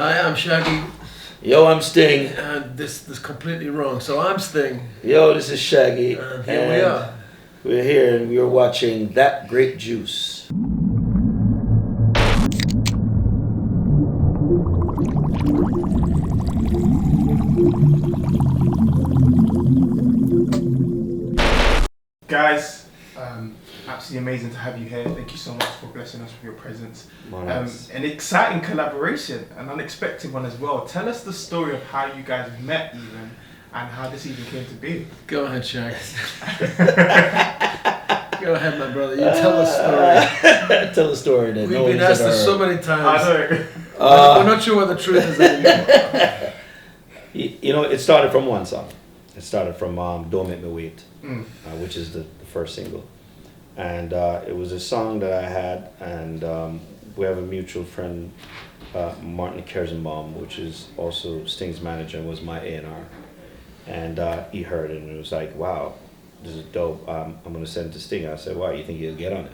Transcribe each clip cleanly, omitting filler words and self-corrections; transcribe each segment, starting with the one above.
Hi, I'm Shaggy. Yo, I'm Sting. And this is completely wrong. So I'm Sting. Yo, this is Shaggy. And here we are. We're here and we're watching That Grape Juice. Guys, absolutely amazing to have you here. Thank you so much for blessing us with your presence. An exciting collaboration, an unexpected one as well. Tell us the story of how you guys met even and how this even came to be. Go ahead, Shag. Go ahead, my brother. You tell the story. Tell the story then. We've been asked this so many times. I know. We're not sure what the truth is anymore. You know, it started from one song. It started from Don't Make Me Wait, which is the first single. And it was a song that I had, and we have a mutual friend, Martin Kersenbaum, which is also Sting's manager and was my A&R. And he heard it and it was like, wow, this is dope. I'm going to send it to Sting. I said, wow, you think he'll get on it?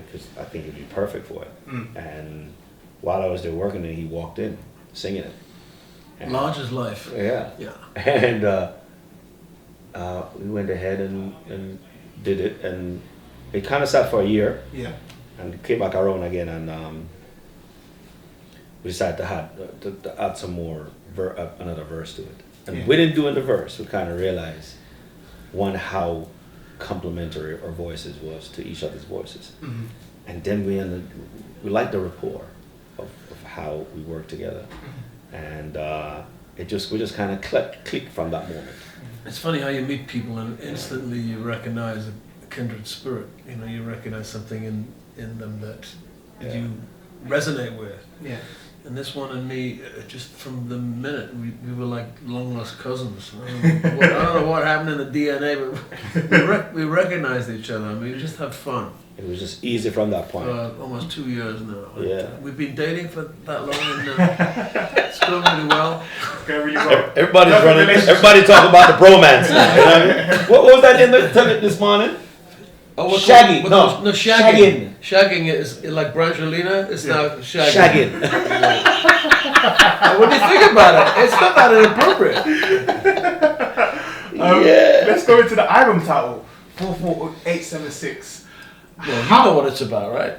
Because I think it'd be perfect for it. And while I was there working it, he walked in singing it. And, Large as life. Yeah. Yeah. And we went ahead and did it, and it kind of sat for a year. Yeah. And came back around again, and we decided to add some more another verse to it. And within doing the verse, we kind of realized how complementary our voices was to each other's voices, and then we liked the rapport of how we worked together, and we just kind of clicked from that moment. It's funny how you meet people and instantly you recognize a kindred spirit. You know, you recognize something in them that you resonate with. Yeah. And this one and me, just from the minute, we were like long lost cousins. I don't know what happened in the DNA, but we recognized each other and we just had fun. It was just easy from that point. Almost 2 years now. Yeah. We've been dating for that long and it's going really well. Really well. Everybody's running. Everybody talking about the bromance now. You know what I mean? What was that in this morning? Oh, Shaggy. No, shagging. Shagging is like Brangelina. It's now shagging. Shagging. What do you think about it? It's not that inappropriate. Let's go into the album title, 44876. Well, you know what it's about, right?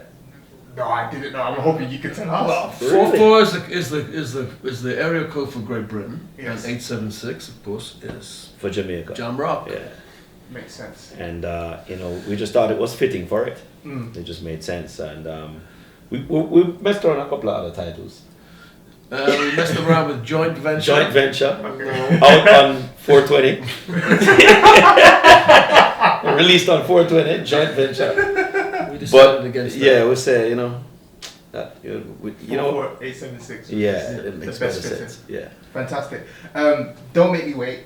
No, I didn't know. I'm hoping you can tell us. Well, 44 is the area code for Great Britain, Yes. and 876, of course, is For Jamaica. Jam Rock. Yeah. Makes sense. And we just thought it was fitting for it. It just made sense, and we messed around a couple of other titles. We messed around with Joint Venture. Joint Venture, out on 420. Released on 420, Joint Venture. We decided against that. Yeah, we say, you know, 44876. yeah, it makes better best sense. Yeah. Fantastic. Don't Make Me Wait.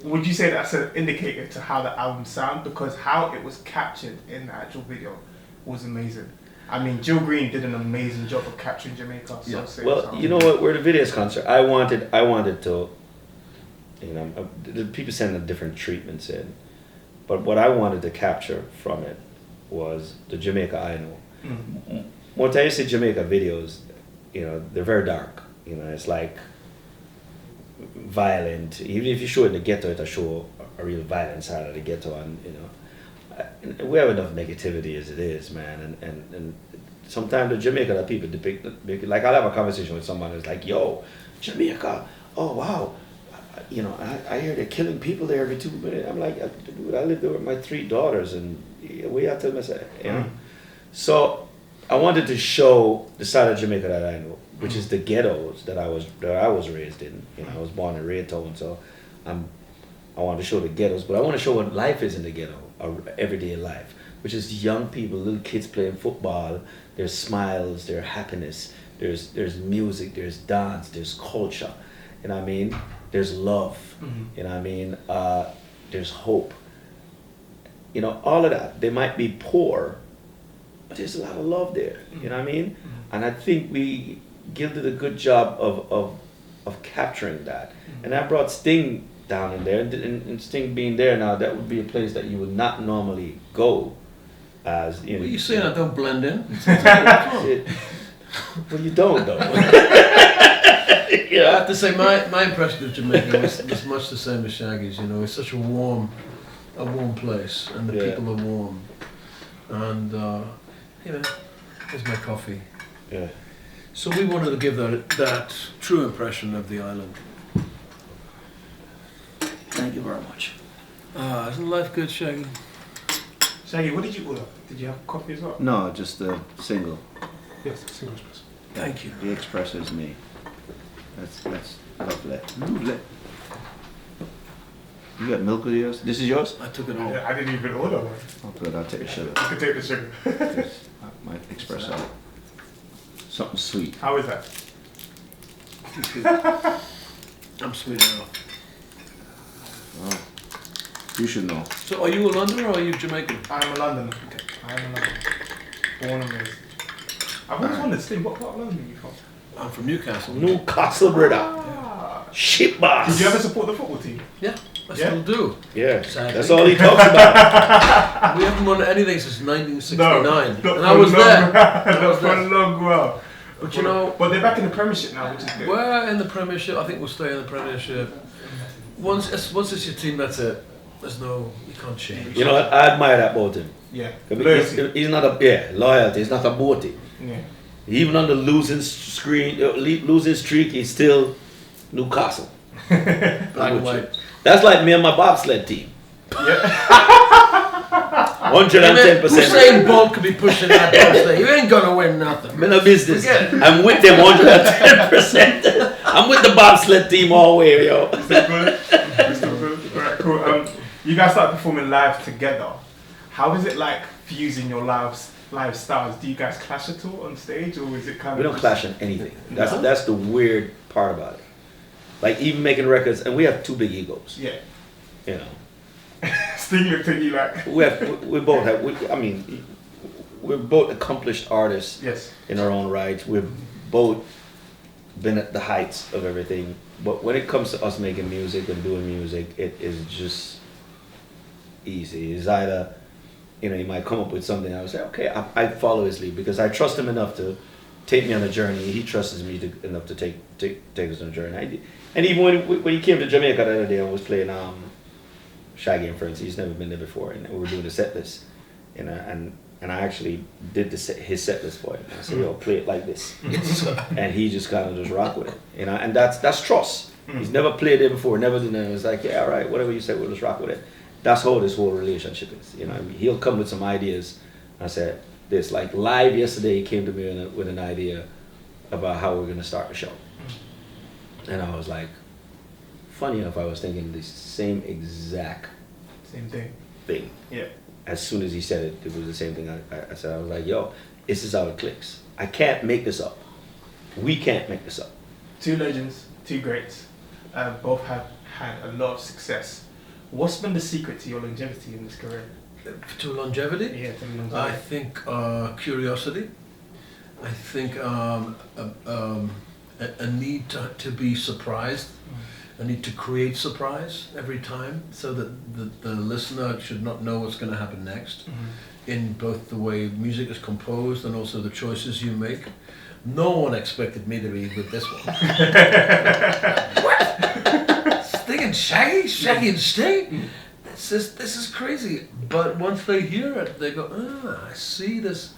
Would you say that's an indicator to how the album sounds? Because how it was captured in the actual video was amazing. I mean, Jill Green did an amazing job of capturing Jamaica. Well, you know what? Where the video's concerned, I wanted to, the people sending different treatments in, but what I wanted to capture from it was the Jamaica I know. More time you see Jamaica videos, they're very dark. It's like violent. Even if you show it in the ghetto, it'll show a real violent side of the ghetto, and we have enough negativity as it is, man. And sometimes the Jamaica that people depict, like I'll have a conversation with someone who's like, "Yo, Jamaica, oh wow, I hear they're killing people there every 2 minutes." I'm like, "Dude, I live there with my 3 daughters, and we have to myself, So I wanted to show the side of Jamaica that I know, which is the ghettos that I was raised in. I was born in Raytown, so I want to show the ghettos, but I want to show what life is in the ghetto, everyday life, which is young people, little kids playing football. There's smiles, there's happiness, there's music, there's dance, there's culture. You know what I mean? There's love. You know what I mean? There's hope. All of that. They might be poor, but there's a lot of love there. You know what I mean? And I think we did a good job of capturing that. And I brought Sting down in there, and Sting being there now, that would be a place that you would not normally go. As Well, you saying I don't blend in? Well, you don't though. I have to say, my impression of Jamaica was much the same as Shaggy's. You know, it's such a warm place, and the people are warm. And you know, here's my coffee. Yeah. So we wanted to give that true impression of the island. Thank you very much. Isn't life good, Shaggy? Shaggy, what did you order? Did you have coffee as well? No, just a single. Yes, single espresso. Thank you. The espresso is me. That's lovely. Lovely. You got milk with yours? This is yours? I took it all. I didn't even order one. Oh, good. I'll take the sugar. You can take the sugar. My espresso. Something sweet. How is that? I'm sweet enough. Oh, you should know. So are you a Londoner or are you Jamaican? I'm a Londoner. Okay. I'm a Londoner. Born and raised. I've always wondered, Sting, what part of London are you from? I'm from Newcastle. Newcastle, brother. Ah. Shit boss. Did you ever support the football team? Yeah, I still do. Yeah, Sadly. that's all he talks about. We haven't won anything since 1969. Not And for I was long- there. Not for a long while. But you know, But they're back in the Premiership now, which is good. we're in the Premiership. I think we'll stay in the Premiership. Once it's your team, that's it. There's no, you can't change. You know what? I admire that about him. Yeah. He's not a loyalty. He's not a boaty. Yeah. Even on the losing streak, he's still Newcastle. Black and white. That's like me and my bobsled team. Yeah. 110%. Usain Bolt could be pushing that bobsled. You ain't gonna win nothing. I'm in a business. Forget it. I'm with them 110%. I'm with the bobsled team all the way, yo. Still good? Still good? Alright, cool. You guys started performing live together. How is it like fusing your lifestyles? Do you guys clash at all on stage, or is it kind We of... don't clash on anything. No? That's the weird part about it. Like even making records, and we have two big egos. Yeah. You know, Sting looked at you like... we both have. We're both accomplished artists. Yes. In our own right. We've both been at the heights of everything. But when it comes to us making music and doing music, it is just easy. It's either, you know, he might come up with something, I would say, okay, I follow his lead because I trust him enough to take me on a journey. He trusts me enough to take us on a journey. And even when he came to Jamaica the other day, I was playing Shaggy and Friends. He's never been there before, and we were doing the set list, you know, and I actually did his set list for him. I said, yo, play it like this, and he just kind of just rock with it, you know, and that's trust. He's never played it before, never done it. It was like, yeah, all right, whatever you say, we'll just rock with it. That's how this whole relationship is, you know. He'll come with some ideas. I said this, like live yesterday, he came to me with an idea about how we're gonna start the show, and I was like, funny enough, I was thinking the same exact thing. Yeah. As soon as he said it, it was the same thing I said. I was like, yo, this is how it clicks. I can't make this up. We can't make this up. Two legends, two greats, both have had a lot of success. What's been the secret to your longevity in this career? To longevity? Yeah, to longevity. I think curiosity. I think a need to be surprised. I need to create surprise every time so that the listener should not know what's going to happen next in both the way music is composed and also the choices you make. No one expected me to be with this one. What? Sting and Shaggy? Shaggy and Sting? This is crazy. But once they hear it, they go, I see this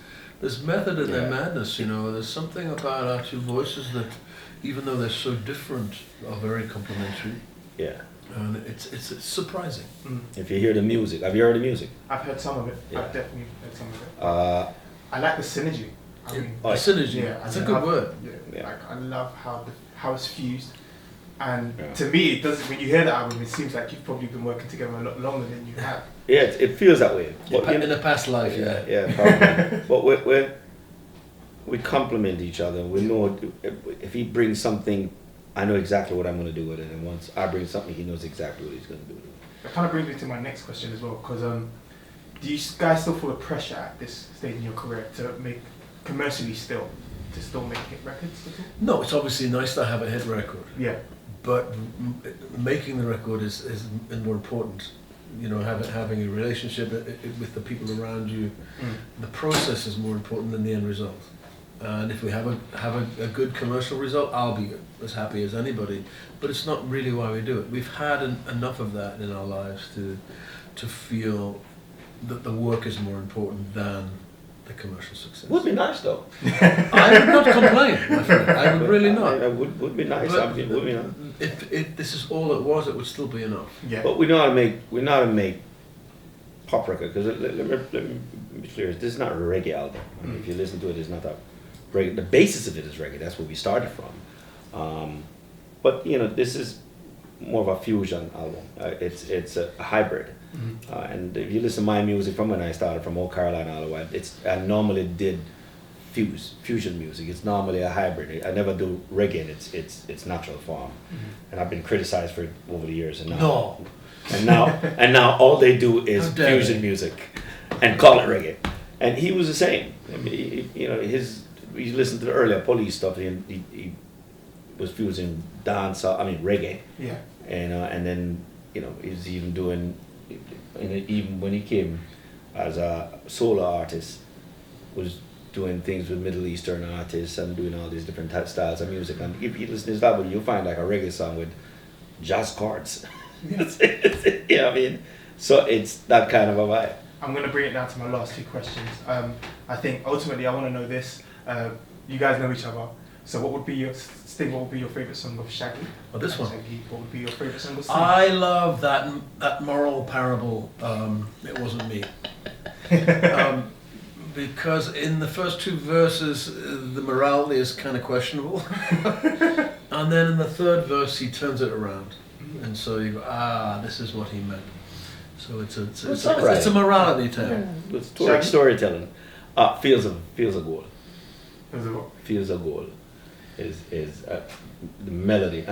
method in their madness, you know. There's something about our two voices that, even though they're so different, are very complementary. Yeah. And it's surprising. If you hear the music, have you heard the music? I've heard some of it. Yeah. I've definitely heard some of it. I I like the synergy. I mean, synergy. yeah, It's a good word. Yeah. Like I love how it's fused, and Yeah. to me, it does. When you hear the album, it seems like you've probably been working together a lot longer than you have. Yeah, it feels that way. But, In a past life, yeah. Yeah, probably. But we complement each other. We know if he brings something, I know exactly what I'm going to do with it. And once I bring something, he knows exactly what he's going to do with it. That kind of brings me to my next question as well, because do you guys still feel the pressure at this stage in your career to make commercially still make hit records at all? No, it's obviously nice to have a hit record, Yeah. but making the record is more important. You know, having a relationship with the people around you. The process is more important than the end result. And if we have a good commercial result, I'll be as happy as anybody. But it's not really why we do it. We've had enough of that in our lives to feel that the work is more important than the commercial success. Would be nice though. I would not complain, my friend. I would really not. It would be nice. But Would be nice. if this is all it was, it would still be enough. Yeah. But we know how to make pop record, because let me be clear. This is not a reggae album. I mean, if you listen to it, it's not that reggae. The basis of it is reggae. That's where we started from. But this is more of a fusion album. It's a hybrid. And if you listen to my music from when I started from Old Carolina all the way, I normally did fusion music. It's normally a hybrid. I never do reggae in its natural form. And I've been criticized for it over the years. And now all they do is fusion music and call it reggae. And he was the same. I mean, you listen to the earlier Police stuff. He was fusing reggae. Yeah. And then he's even doing, even when he came as a solo artist, was doing things with Middle Eastern artists and doing all these different styles of music. And if you listen to his album, you'll find like a reggae song with jazz chords. I mean, so it's that kind of a vibe. I'm going to bring it down to my last two questions. I think ultimately I want to know this. You guys know each other. So what would be your favourite song of Shaggy? Oh, this one. Shaggy, what would be your favourite song of Sting? I love that moral parable, It Wasn't Me. Because in the first two verses, the morality is kind of questionable. And then in the third verse, he turns it around. And so you go, this is what he meant. So it's a morality tale. It's storytelling. Feels a goal. Feels a what? Feels a goal is the melody.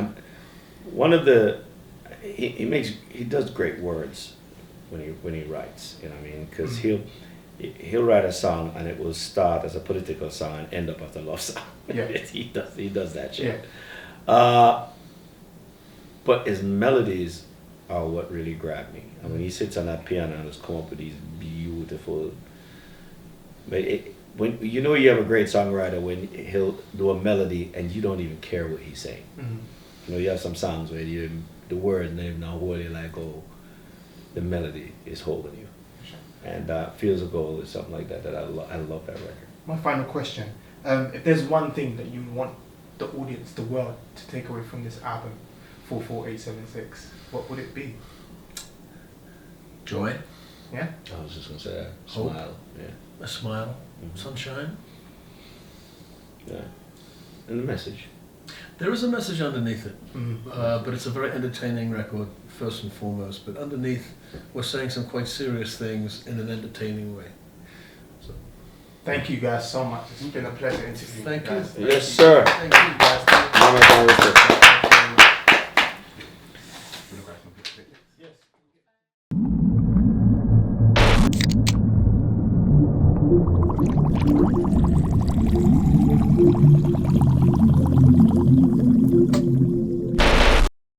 One of the he does great words when he writes. You know what I mean? Because he'll write a song and it will start as a political song and end up as a love song. Yeah. he does that shit. Yeah. But his melodies are what really grab me. And when he sits on that piano and just come up with these beautiful. When you have a great songwriter when he'll do a melody and you don't even care what he's saying. You have some songs where the words they're not wholly like, the melody is holding you. Sure. And Feels a Goal is something like that I love that record. My final question. If there's one thing that you want the audience, the world, to take away from this album, 44876, what would it be? Joy, Yeah? I was just going to say that. Hope. Smile. Yeah. a smile, sunshine. Yeah. And the message. There is a message underneath it, Mm. but it's a very entertaining record, first and foremost. But underneath, we're saying some quite serious things in an entertaining way. Thank you guys so much. It's been a pleasure interviewing Thank you guys. you. Yes, sir. Thank you guys. Yes.